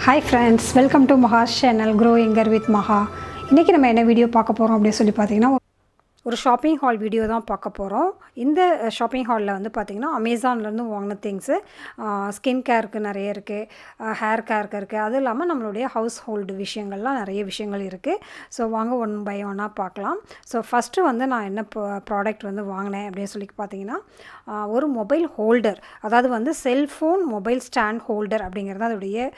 Hi friends, welcome to MAHA's channel Grow Younger with MAHA. இன்றைக்கி நம்ம என்ன video பார்க்க போகிறோம் அப்படின்னு சொல்லி பார்த்தீங்கன்னா ஒரு ஷாப்பிங் ஹால் வீடியோ தான் பார்க்க போகிறோம். இந்த ஷாப்பிங் ஹாலில் வந்து பார்த்திங்கன்னா அமேசான்லேருந்து வாங்கின திங்ஸு ஸ்கின் கேருக்கு நிறைய இருக்குது, ஹேர் கேருக்கு இருக்குது, அதுவும் இல்லாமல் நம்மளுடைய ஹவுஸ் ஹோல்டு விஷயங்கள்லாம் நிறைய விஷயங்கள் இருக்குது. ஸோ வாங்க ஒன் பை ஒன்னாக பார்க்கலாம். ஸோ ஃபஸ்ட்டு வந்து நான் என்ன ப்ராடக்ட் வந்து வாங்கினேன் அப்படின்னு சொல்லி பார்த்தீங்கன்னா ஒரு மொபைல் ஹோல்டர், அதாவது வந்து செல்ஃபோன் மொபைல் ஸ்டாண்ட் ஹோல்டர் அப்படிங்கிறது அதோடைய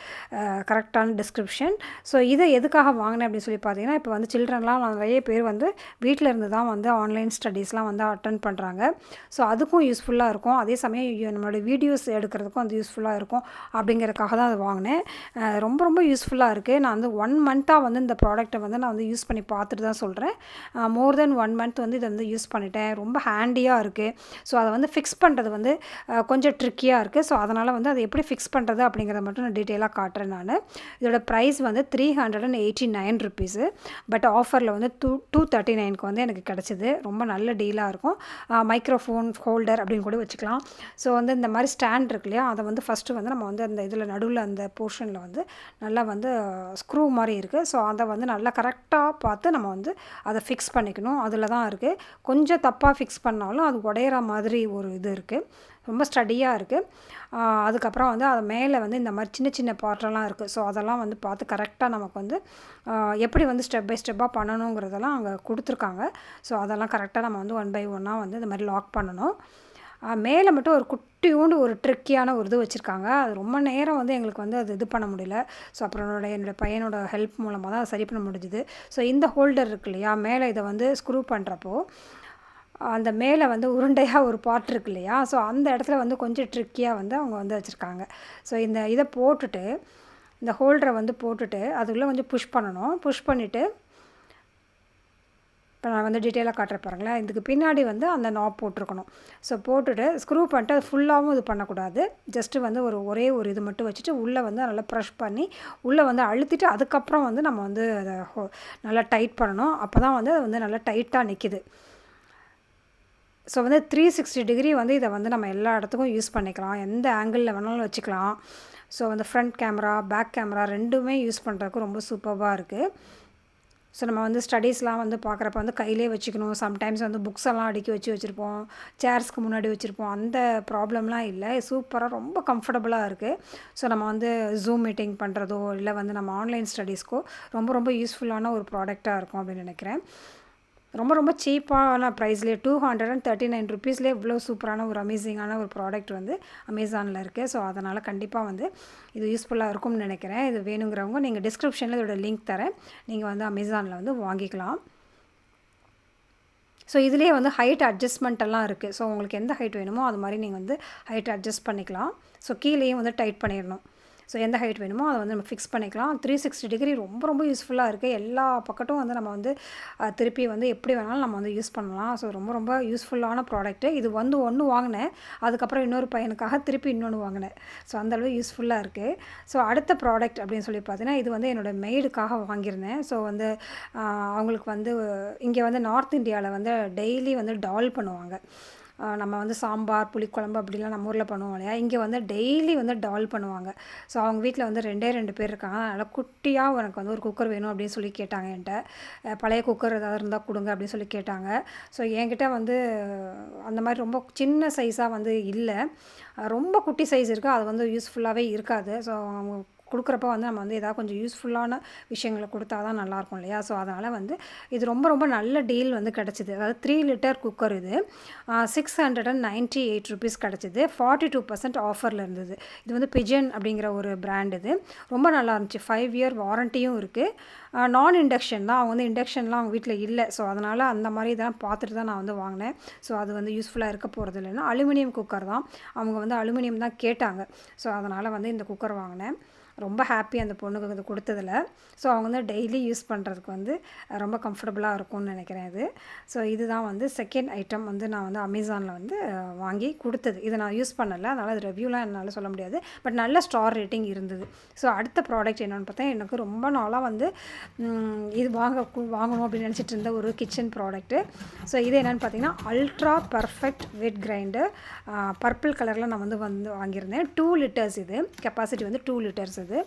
கரெக்டான டிஸ்கிரிப்ஷன். ஸோ இதை எதுக்காக வாங்கினேன் அப்படின்னு சொல்லி பார்த்தீங்கன்னா இப்போ வந்து சில்ட்ரன்லாம் நிறைய பேர் வந்து வீட்டில் இருந்து தான் வந்து ஆன்லைன் ஸ்டடீஸ்லாம் வந்து அட்டன் பண்ணுறாங்க. ஸோ அதுக்கும் யூஸ்ஃபுல்லாக இருக்கும், அதே சமயம் நம்மளோட வீடியோஸ் எடுக்கிறதுக்கும் அது யூஸ்ஃபுல்லாக இருக்கும் அப்படிங்கிறதுக்காக தான் அது வாங்கினேன். ரொம்ப ரொம்ப யூஸ்ஃபுல்லாக இருக்குது. நான் வந்து 1 மந்த்தாக வந்து இந்த ப்ராடக்ட்டை வந்து நான் வந்து யூஸ் பண்ணி பார்த்துட்டு தான் சொல்கிறேன். மோர் தென் 1 மந்த் வந்து இதை வந்து யூஸ் பண்ணிட்டேன். ரொம்ப ஹேண்டியாக இருக்குது. ஸோ அதை வந்து ஃபிக்ஸ் பண்ணுறது வந்து கொஞ்சம் ட்ரிக்கியாக இருக்குது. ஸோ அதனால் வந்து அதை எப்படி ஃபிக்ஸ் பண்ணுறது அப்படிங்கிறத மட்டும் நான் டீட்டெயிலாக காட்டுறேன். நான் இதோட ப்ரைஸ் வந்து 389 ருபீஸு. பட் ஆஃபரில் வந்து 239க்கு வந்து எனக்கு கிடச்சிது. ரொம்ப நல்ல டீலாக இருக்கும். மைக்ரோஃபோன் ஹோல்டர் அப்படின்னு கூட வச்சுக்கலாம். ஸோ வந்து இந்த மாதிரி ஸ்டாண்ட் இருக்கு இல்லையா, அதை வந்து ஃபஸ்ட்டு வந்து நம்ம வந்து அந்த இதில் நடுவில் அந்த போர்ஷனில் வந்து நல்லா வந்து ஸ்க்ரூ மாதிரி இருக்குது. ஸோ அதை வந்து நல்லா கரெக்டாக பார்த்து நம்ம வந்து அதை ஃபிக்ஸ் பண்ணிக்கணும். அதில் தான் இருக்குது. கொஞ்சம் தப்பாக ஃபிக்ஸ் பண்ணாலும் அது உடையிற மாதிரி ஒரு இது இருக்குது. ரொம்ப ஸ்டடியாக இருக்குது. அதுக்கப்புறம் வந்து அது மேலே வந்து இந்த மாதிரி சின்ன சின்ன பார்ட்டெல்லாம் இருக்குது. ஸோ அதெல்லாம் வந்து பார்த்து கரெக்டாக நமக்கு வந்து எப்படி வந்து ஸ்டெப் பை ஸ்டெப்பாக பண்ணணுங்கிறதெல்லாம் அங்கே கொடுத்துருக்காங்க. ஸோ அதெல்லாம் கரெக்டாக நம்ம வந்து 1 பை 1 வந்து இந்த மாதிரி லாக் பண்ணணும். மேலே மட்டும் ஒரு குட்டியோண்டு ஒரு ட்ரிக்கியான ஒரு இது வச்சுருக்காங்க. அது ரொம்ப நேரம் வந்து எங்களுக்கு வந்து அது இது பண்ண முடியல. ஸோ அப்புறம் என்னோடய பையனோட ஹெல்ப் மூலமாக தான் சரி பண்ண முடிஞ்சுது. ஸோ இந்த ஹோல்டர் இருக்கு இல்லையா, மேலே இதை வந்து ஸ்க்ரூ பண்ணுறப்போ அந்த மேலே வந்து உருண்டையாக ஒரு பார்ட் இருக்கு இல்லையா, ஸோ அந்த இடத்துல வந்து கொஞ்சம் ட்ரிக்கியாக வந்து அவங்க வந்து வச்சுருக்காங்க. ஸோ இதை போட்டுட்டு இந்த ஹோல்டரை வந்து போட்டுட்டு அதுக்குள்ளே கொஞ்சம் புஷ் பண்ணணும். புஷ் பண்ணிவிட்டு இப்போ நான் வந்து டீட்டெயிலாக காட்டுறேன் பாருங்களேன். இதுக்கு பின்னாடி வந்து அந்த நாப் போட்டிருக்கணும். ஸோ போட்டுட்டு ஸ்க்ரூ பண்ணிட்டு அது ஃபுல்லாகவும் இது பண்ணக்கூடாது. ஜஸ்ட்டு வந்து ஒரே ஒரு இது மட்டும் வச்சுட்டு உள்ளே வந்து நல்லா ப்ரெஷ் பண்ணி உள்ளே வந்து அழுத்திட்டு அதுக்கப்புறம் வந்து நம்ம வந்து அதை நல்லா டைட் பண்ணணும். அப்போ தான் வந்து அது வந்து நல்லா டைட்டாக நிற்கிது. ஸோ வந்து 360 டிகிரி வந்து இதை வந்து நம்ம எல்லா இடத்துக்கும் யூஸ் பண்ணிக்கலாம். எந்த ஆங்கிளில் வேணாலும் வச்சுக்கலாம். ஸோ வந்து ஃப்ரண்ட் கேமரா, பேக் கேமரா ரெண்டுமே யூஸ் பண்ணுறதுக்கு ரொம்ப சூப்பராக இருக்குது. ஸோ நம்ம வந்து ஸ்டடீஸ்லாம் வந்து பார்க்குறப்ப வந்து கையிலே வச்சுக்கணும். சம்டைம்ஸ் வந்து புக்ஸ் எல்லாம் அடுக்கி வச்சுருப்போம், சேர்ஸ்க்கு முன்னாடி வச்சுருப்போம். அந்த ப்ராப்ளம்லாம் இல்லை. சூப்பராக ரொம்ப கம்ஃபர்டபுளாக இருக்குது. ஸோ நம்ம வந்து ஜூம் மீட்டிங் பண்ணுறதோ இல்லை வந்து நம்ம ஆன்லைன் ஸ்டடீஸ்க்கோ ரொம்ப ரொம்ப யூஸ்ஃபுல்லான ஒரு ப்ராடக்டாக இருக்கும் அப்படின்னு நினைக்கிறேன். ரொம்ப ரொம்ப சீப்பான ப்ரைஸ்லேயே 239 ருபீஸ்லேயே இவ்வளோ சூப்பரான ஒரு அமேசிங்கான ஒரு ப்ராடக்ட் வந்து அமேசானில் இருக்குது. ஸோ அதனால் கண்டிப்பாக வந்து இது யூஸ்ஃபுல்லாக இருக்கும்னு நினைக்கிறேன். இது வேணுங்கிறவங்க நீங்கள் டிஸ்கிரிப்ஷனில் இதோட லிங்க் தரேன், நீங்கள் வந்து அமேசானில் வந்து வாங்கிக்கலாம். ஸோ இதுலேயே வந்து ஹைட் அட்ஜஸ்ட்மெண்ட் எல்லாம் இருக்குது. ஸோ உங்களுக்கு எந்த ஹைட் வேணுமோ அது மாதிரி நீங்கள் வந்து ஹைட் அட்ஜஸ்ட் பண்ணிக்கலாம். ஸோ கீழேயும் வந்து டைட் பண்ணிடணும். ஸோ எந்த ஹைட் வேணுமோ அதை வந்து நம்ம ஃபிக்ஸ் பண்ணிக்கலாம். 360 டிகிரி ரொம்ப ரொம்ப யூஸ்ஃபுல்லாக இருக்குது. எல்லா பக்கட்டும் வந்து நம்ம வந்து திருப்பி வந்து எப்படி வேணாலும் நம்ம வந்து யூஸ் பண்ணலாம். ஸோ ரொம்ப ரொம்ப யூஸ்ஃபுல்லான ப்ராடக்ட்டு. இது வந்து ஒன்று வாங்கினேன், அதுக்கப்புறம் இன்னொரு பையனுக்காக திருப்பி இன்னொன்று வாங்கினேன். ஸோ அந்தளவு யூஸ்ஃபுல்லாக இருக்குது. ஸோ அடுத்த ப்ராடக்ட் அப்படின்னு சொல்லி பார்த்தீங்கன்னா இது வந்து என்னோடய மெய்டுக்காக வாங்கியிருந்தேன். ஸோ வந்து அவங்களுக்கு வந்து இங்கே வந்து நார்த் இந்தியாவில் வந்து டெய்லி வந்து டால் பண்ணுவாங்க. நம்ம வந்து சாம்பார், புளிக்குழம்பு அப்படிலாம் நம்ம ஊரில் பண்ணுவோம் இல்லையா, இங்கே வந்து டெய்லி வந்து டால் பண்ணுவாங்க. ஸோ அவங்க வீட்டில் வந்து 2 பேர் இருக்காங்க. அதனால் குட்டியாக எனக்கு வந்து ஒரு குக்கர் வேணும் அப்படின்னு சொல்லி கேட்டாங்க என்கிட்ட. பழைய குக்கர் ஏதாவது இருந்தால் கொடுங்க அப்படின்னு சொல்லி கேட்டாங்க. ஸோ என்கிட்ட வந்து அந்த மாதிரி ரொம்ப சின்ன சைஸாக வந்து இல்லை, ரொம்ப குட்டி சைஸ் இருக்குது. அது வந்து யூஸ்ஃபுல்லாகவே இருக்காது. ஸோ அவங்க கொடுக்குறப்ப வந்து நம்ம வந்து எதாவது கொஞ்சம் யூஸ்ஃபுல்லான விஷயங்களை கொடுத்தா தான் நல்லாயிருக்கும் இல்லையா. ஸோ அதனால் வந்து இது ரொம்ப ரொம்ப நல்ல டீல் வந்து கிடச்சிது. அதாவது 3 லிட்டர் குக்கர் இது 698 ருபீஸ் கிடச்சிது. 42% ஆஃபரில் இருந்தது. இது வந்து பிஜன் அப்படிங்கிற ஒரு பிராண்ட். இது ரொம்ப நல்லா இருந்துச்சு. 5 இயர் வாரண்ட்டியும் இருக்குது. நான் இண்டக்ஷன் தான். அவங்க வந்து இண்டக்ஷன்லாம் அவங்க வீட்டில் இல்லை. ஸோ அதனால் அந்த மாதிரி இதெல்லாம் பார்த்துட்டு தான் நான் வந்து வாங்கினேன். ஸோ அது வந்து யூஸ்ஃபுல்லாக இருக்க போகிறது இல்லைன்னா அலுமினியம் குக்கர் தான். அவங்க வந்து அலுமினியம் தான் கேட்டாங்க. ஸோ அதனால் வந்து இந்த குக்கர் வாங்கினேன். ரொம்ப ஹாப்பி அந்த பொண்ணுக்கு இது கொடுத்ததில். ஸோ அவங்க வந்து டெய்லி யூஸ் பண்ணுறதுக்கு வந்து ரொம்ப கம்ஃபர்டபுளாக இருக்கும்னு நினைக்கிறேன் இது. ஸோ இதுதான் வந்து செகண்ட் ஐட்டம் வந்து நான் வந்து அமேசானில் வந்து வாங்கி கொடுத்தது. இதை நான் யூஸ் பண்ணலை, அதனால் அது ரிவ்யூலாம் என்னால் சொல்ல முடியாது. பட் நல்ல ஸ்டார் ரேட்டிங் இருந்தது. ஸோ அடுத்த ப்ராடக்ட் என்னென்னு பார்த்தா, எனக்கு ரொம்ப நாளாக வந்து இது வாங்கணும் அப்படின்னு நினச்சிட்டு இருந்த ஒரு கிச்சன் ப்ராடக்ட்டு. ஸோ இது என்னென்னு பார்த்தீங்கன்னா ultra perfect wet grinder. Purple கலரில் நான் வந்து வாங்கியிருந்தேன். 2 லிட்டர்ஸ். இது கெப்பாசிட்டி வந்து 2 லிட்டர்ஸ். இது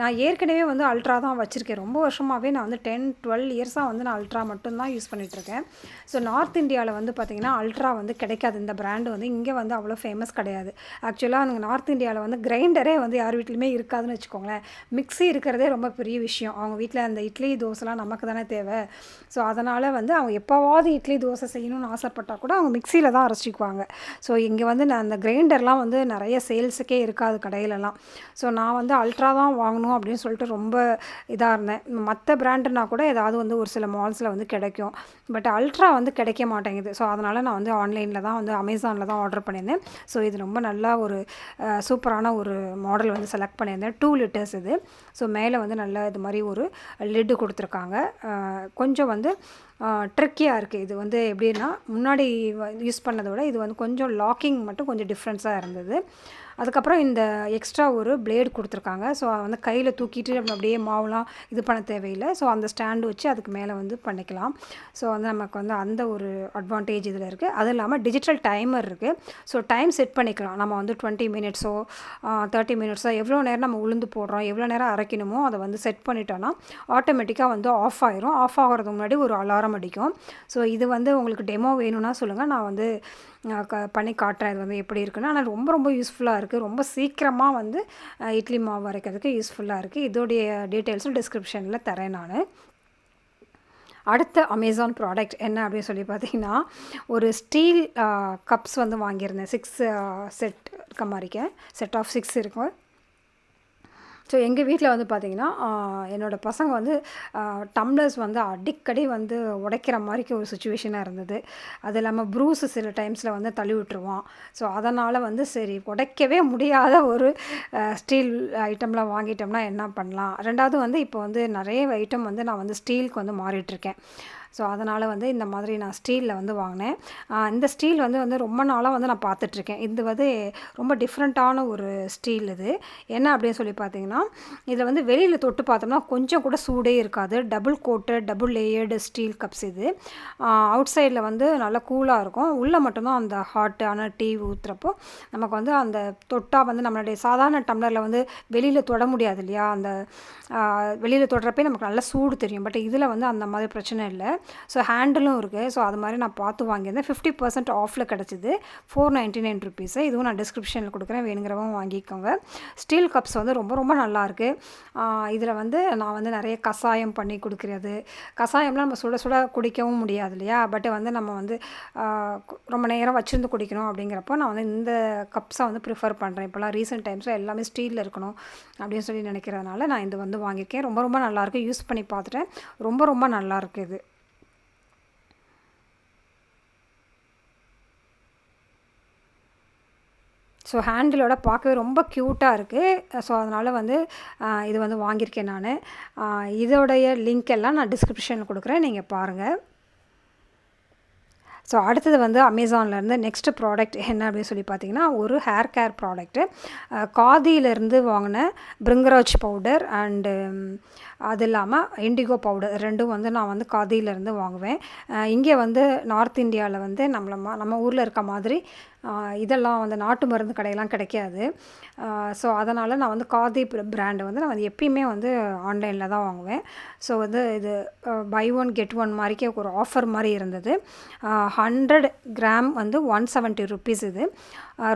நான் ஏற்கனவே வந்து அல்ட்ரா தான் வச்சுருக்கேன். ரொம்ப வருஷமாகவே நான் வந்து 10-12 இயர்ஸாக வந்து நான் அல்ட்ரா மட்டும்தான் யூஸ் பண்ணிகிட்ருக்கேன். ஸோ நார்த் இந்தியாவில் வந்து பார்த்திங்கன்னா அல்ட்ரா வந்து கிடைக்காது. இந்த பிராண்டு வந்து இங்கே வந்து அவ்வளோ ஃபேமஸ் கிடையாது. ஆக்சுவலாக எனக்கு நார்த் இந்தியாவில் வந்து கிரைண்டரே வந்து யார் வீட்லையுமே இருக்காதுன்னு வச்சுக்கோங்களேன். மிக்ஸி இருக்கிறதே ரொம்ப பெரிய விஷயம். அவங்க வீட்டில் அந்த இட்லி தோசைலாம் நமக்கு தானே தேவை. ஸோ அதனால் வந்து அவங்க எப்போவாவது இட்லி தோசை செய்யணும்னு ஆசைப்பட்டால் கூட அவங்க மிக்சியில் தான் அரைச்சிக்குவாங்க. ஸோ இங்கே வந்து நான் அந்த கிரைண்டர்லாம் வந்து நிறைய சேல்ஸுக்கே இருக்காது கடையிலலாம். ஸோ நான் வந்து அல்ட்ரா தான் வாங்கணும் அப்படின்னு சொல்லிட்டு ரொம்ப இதாக இருந்தேன். மற்ற பிராண்டுனா கூட ஏதாவது வந்து ஒரு சில மால்ஸில் வந்து கிடைக்கும். பட் அல்ட்ரா வந்து கிடைக்க மாட்டேங்குது. ஸோ அதனால் நான் வந்து ஆன்லைனில் தான் வந்து அமேசானில் தான் ஆர்டர் பண்ணியிருந்தேன். ஸோ இது ரொம்ப நல்லா ஒரு சூப்பரான ஒரு மாடல் வந்து செலக்ட் பண்ணியிருந்தேன். 2 லிட்டர்ஸ் இது. ஸோ மேலே வந்து நல்லா இது மாதிரி ஒரு லிட்டு கொடுத்துருக்காங்க. கொஞ்சம் வந்து ட்ரிக்கியாக இருக்குது. இது வந்து எப்படின்னா முன்னாடி யூஸ் பண்ணதை விட இது வந்து கொஞ்சம் லாக்கிங் மட்டும் கொஞ்சம் டிஃப்ரென்ஸாக இருந்தது. அதுக்கப்புறம் இந்த எக்ஸ்ட்ரா ஒரு பிளேடு கொடுத்துருக்காங்க. ஸோ அதை வந்து கையில் தூக்கிட்டு அப்படியே மாவுலாம் இது பண்ண தேவையில்லை. ஸோ அந்த ஸ்டாண்டு வச்சு அதுக்கு மேலே வந்து பண்ணிக்கலாம். ஸோ வந்து நமக்கு வந்து அந்த ஒரு அட்வான்டேஜ் இதில் இருக்குது. அதுவும் இல்லாமல் டிஜிட்டல் டைமர் இருக்குது. ஸோ டைம் செட் பண்ணிக்கலாம். நம்ம வந்து 20 மினிட்ஸோ 30 மினிட்ஸோ எவ்வளோ நேரம் நம்ம உளுந்து போடுறோம், எவ்வளோ நேரம் அரைக்கணுமோ அதை வந்து செட் பண்ணிட்டோன்னா ஆட்டோமேட்டிக்காக வந்து ஆஃப் ஆயிரும். ஆஃப் ஆகிறதுக்கு முன்னாடி ஒரு அலாரம் அடிக்கும். ஸோ இது வந்து உங்களுக்கு டெமோ வேணும்னா சொல்லுங்கள், நான் வந்து பண்ணி காட்டுறேன் இது வந்து எப்படி இருக்குன்னு. ஆனால் ரொம்ப ரொம்ப யூஸ்ஃபுல்லாக இருக்குது. ரொம்ப சீக்கிரமாக வந்து இட்லி மாவு அரைக்கிறதுக்கு யூஸ்ஃபுல்லாக இருக்குது. இதோடைய டீட்டெயில்ஸும் டிஸ்கிரிப்ஷனில் தரேன் நான். அடுத்த அமேசான் ப்ராடக்ட் என்ன அப்படின்னு சொல்லி பார்த்தீங்கன்னா, ஒரு ஸ்டீல் கப்ஸ் வந்து வாங்கியிருந்தேன். 6 செட் இருக்க மாதிரிக்க செட் ஆஃப் 6 இருக்கும். ஸோ எங்கள் வீட்டில் வந்து பார்த்திங்கன்னா என்னோடய பசங்க வந்து டம்ளர்ஸ் வந்து அடிக்கடி வந்து உடைக்கிற மாதிரிக்கு ஒரு சுச்சுவேஷனாக இருந்தது. அது இல்லாமல் ப்ரூஸு சில டைம்ஸில் வந்து தள்ளி விட்டுருவான். ஸோ அதனால் வந்து சரி உடைக்கவே முடியாத ஒரு ஸ்டீல் ஐட்டம்லாம் வாங்கிட்டோம்னா என்ன பண்ணலாம். ரெண்டாவது வந்து இப்போ வந்து நிறைய ஐட்டம் வந்து நான் வந்து ஸ்டீலுக்கு வந்து மாறிட்டுருக்கேன். ஸோ அதனால் வந்து இந்த மாதிரி நான் ஸ்டீலில் வந்து வாங்கினேன். இந்த ஸ்டீல் வந்து ரொம்ப நாளாக வந்து நான் பார்த்துட்ருக்கேன். இது வந்து ரொம்ப டிஃப்ரெண்ட்டான ஒரு ஸ்டீல் இது. என்ன அப்படின்னு சொல்லி பார்த்தீங்கன்னா, இதில் வந்து வெளியில் தொட்டு பார்த்தோம்னா கொஞ்சம் கூட சூடே இருக்காது. Double coated double layered steel cups இது. அவுட் சைடில் வந்து நல்லா கூலாக இருக்கும். உள்ளே மட்டும்தான் அந்த ஹாட்டான டீ ஊற்றுறப்போ நமக்கு வந்து அந்த தொட்டால் வந்து நம்மளுடைய சாதாரண டம்ளரில் வந்து வெளியில் தொட முடியாது இல்லையா. அந்த வெளியில் தொடுறப்பே நமக்கு நல்லா சூடு தெரியும். பட் இதில் வந்து அந்த மாதிரி பிரச்சனை இல்லை. ஸோ ஹேண்டிலும் இருக்குது. ஸோ அது மாதிரி நான் பார்த்து வாங்கியிருந்தேன். 50% ஆஃபில் கிடச்சிது. 499 ருபீஸு. இதுவும் நான் டிஸ்கிரிப்ஷனில் கொடுக்குறேன், வேணுங்கிறவங்க வாங்கிக்கோங்க. ஸ்டீல் கப்ஸ் வந்து ரொம்ப ரொம்ப நல்லாயிருக்கு. இதில் வந்து நான் வந்து நிறைய கஷாயம் பண்ணி கொடுக்குறது. கஷாயம்லாம் நம்ம சுட சுட குடிக்கவும் முடியாது இல்லையா. பட் வந்து நம்ம வந்து ரொம்ப நேரம் வச்சுருந்து குடிக்கணும் அப்படிங்கிறப்போ நான் வந்து இந்த கப்ஸை வந்து ப்ரிஃபர் பண்ணுறேன். இப்போலாம் ரீசெண்ட் டைம்ஸில் எல்லாமே ஸ்டீலில் இருக்கணும் அப்படின்னு சொல்லி நினைக்கிறதுனால நான் இது வந்து வாங்கியிருக்கேன். ரொம்ப ரொம்ப நல்லாயிருக்கு. யூஸ் பண்ணி பார்த்துட்டேன். ரொம்ப ரொம்ப நல்லாயிருக்கு இது. ஸோ ஹேண்டிலோட பார்க்கவே ரொம்ப க்யூட்டாக இருக்குது. ஸோ அதனால் வந்து இது வந்து வாங்கியிருக்கேன் நான். இதோடைய லிங்க் எல்லாம் நான் டிஸ்கிரிப்ஷனில் கொடுக்குறேன், நீங்கள் பாருங்கள். ஸோ அடுத்தது வந்து அமேசான்லேருந்து நெக்ஸ்ட்டு ப்ராடக்ட் என்ன அப்படின்னு சொல்லி பார்த்தீங்கன்னா, ஒரு ஹேர் கேர் ப்ராடக்ட்டு. காதியிலேருந்து வாங்கின பிரிங்கராஜ் பவுடர் அண்டு அது இல்லாமல் இண்டிகோ பவுடர் ரெண்டும் வந்து நான் வந்து காதியிலேருந்து வாங்குவேன். இங்கே வந்து நார்த் இந்தியாவில் வந்து நம்ம ஊரில் இருக்க மாதிரி இதெல்லாம் வந்து நாட்டு மருந்து கடையெல்லாம் கிடைக்காது. ஸோ அதனால் நான் வந்து காதி பிராண்டு வந்து நான் வந்து எப்பயுமே வந்து ஆன்லைனில் தான் வாங்குவேன். ஸோ வந்து இது பை ஒன் கெட் ஒன் மாதிரிக்கே ஒரு ஆஃபர் மாதிரி இருந்தது. 100 கிராம் வந்து 170 ருபீஸ் இது.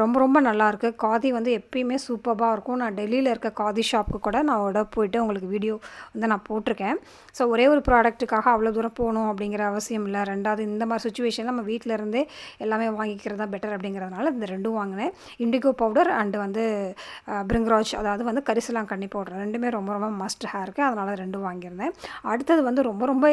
ரொம்ப ரொம்ப நல்லாயிருக்கு. காதி வந்து எப்பயுமே சூப்பராக இருக்கும். நான் டெல்லியில் இருக்க காதி ஷாப்புக்கு கூட நான் போயிட்டு உங்களுக்கு வீடியோ வந்து நான் போட்டிருக்கேன். ஸோ ஒரே ஒரு ப்ராடக்ட்டுக்காக அவ்வளோ தூரம் போகணும் அப்படிங்கிற அவசியம் இல்லை. ரெண்டாவது இந்த மாதிரி சுச்சுவேஷனில் நம்ம வீட்டில் இருந்தே எல்லாமே வாங்கிக்கிறது தான் பெட்டர் அப்படிங்கிறதுனால இந்த ரெண்டும் வாங்கினேன். இண்டிகோ பவுடர் அண்டு வந்து பிரிங்கராஜ், அதாவது வந்து கரிசலாங்கண்ணி பவுடர், ரெண்டுமே ரொம்ப ரொம்ப மஸ்ட் ஹேருக்கு. அதனால் ரெண்டும் வாங்கியிருந்தேன். அடுத்தது வந்து ரொம்ப ரொம்ப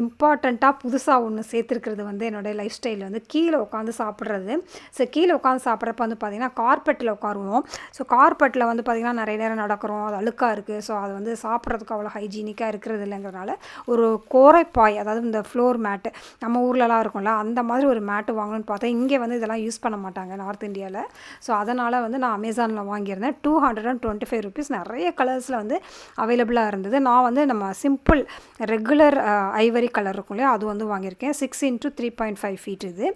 இம்பார்ட்டண்ட்டாக புதுசாக ஒன்று சேர்த்துருக்கிறது வந்து என்னுடைய லைஃப் ஸ்டைல் வந்து கீழே உட்காந்து சாப்பிட்றது. ஸோ கீழே உட்காந்து சாப்பிட்றப்ப வந்து பார்த்திங்கன்னா கார்பெட்டில் உட்காருவோம். ஸோ கார்பெட்டில் வந்து பார்த்திங்கன்னா நிறைய நேரம் நடக்கிறோம், அது அழுக்காக இருக்குது. ஸோ அது வந்து சாப்பிட்றதுக்கு அவ்வளோ ஹைஜீனிக்காக இருக்கிறது இல்லைங்கிறதுனால ஒரு கோரை பாய், அதாவது இந்த ஃப்ளோர் மேட்டு நம்ம ஊர்லலாம் இருக்கும்ல அந்த மாதிரி ஒரு மேட்டு வாங்கணும்னு பார்த்தேன். இங்கே வந்து இதெல்லாம் யூஸ் பண்ண மாட்டாங்க நார்த் இந்தியாவில். ஸோ அதனால் வந்து நான் அமேசானில் வாங்கியிருந்தேன். 225 ருபீஸ். நிறைய கலர்ஸில் வந்து அவைலபிளாக இருந்தது. நான் வந்து நம்ம சிம்பிள் ரெகுலர் ஐவரி கலர் இருக்கும் இல்லையா, அது வந்து வாங்கியிருக்கேன். 6 × 3.5 ஃபீட் இது.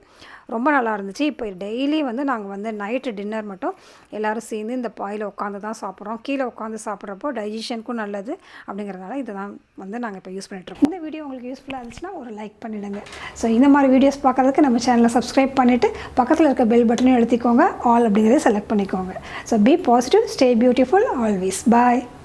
ரொம்ப நல்லா இருந்துச்சு. இப்போ டெய்லி வந்து நாங்கள் வந்து நைட்டு டின்னர் மட்டும் எல்லோரும் சேர்ந்து இந்த பாயில் உட்காந்து தான் சாப்பிட்றோம். கீழே உட்காந்து சாப்பிட்றப்போ டைஜஷனுக்கும் நல்லது அப்படிங்கிறதுனால இதை தான் வந்து நாங்கள் இப்போ யூஸ் பண்ணிகிட்ருக்கோம். இந்த வீடியோ உங்களுக்கு யூஸ்ஃபுல்லாக இருந்துச்சுன்னா ஒரு லைக் பண்ணிவிடுங்க. ஸோ இந்த மாதிரி வீடியோஸ் பார்க்குறதுக்கு நம்ம சேனலை சப்ஸ்கிரைப் பண்ணிவிட்டு பக்கத்தில் இருக்க பெல் பட்டனையும் அழுத்திக்கோங்க. ஆல் அப்படிங்கிறத செலக்ட் பண்ணிக்கோங்க. So be positive, stay beautiful always. Bye.